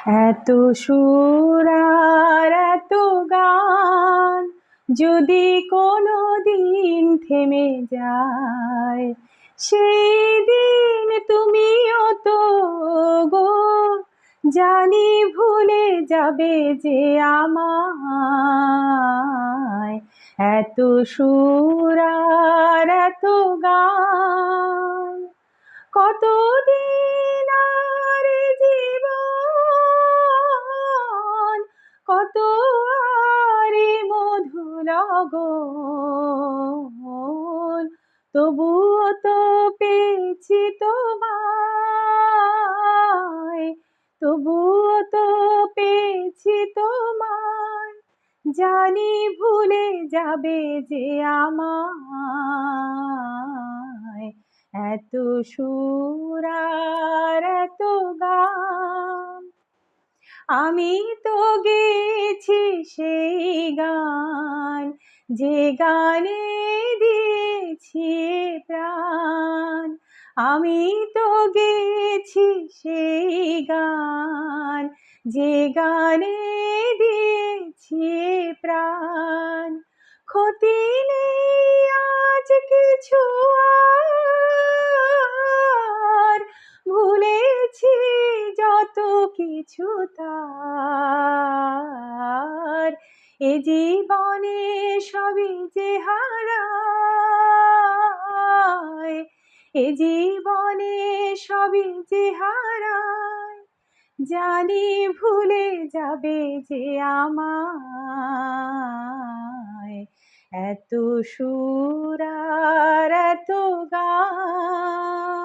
এত সুর আর এত গান যদি কোনো দিন থেমে যায়, সেই দিন তুমিও তো গো জানি ভুলে যাবে যে আমায়। এত সুর আর এত গান কতদিন আর জীবন, কত আর মধু লগন, তবুও তো পেয়েছি তোমায়, তবুও তো পেয়েছি তোমায়, জানি ভুলে যাবে যে আমায়। এত সুর আর এত গান, আমি তো গেয়েছি সেই গান, যে গানে দিয়েছি প্রাণ। আমি তো গেয়েছি সেই গান, যে গানে দিয়েছি প্রাণ। ক্ষতি নেই আজ কিছু আর, ভুলেছি যত কিছু তার। এ জীবনে সবই যে হারায়, এ জীবনে সবই যে হারায়, জানি ভুলে যাবে যে আমায়। এত সুর আর এত গান।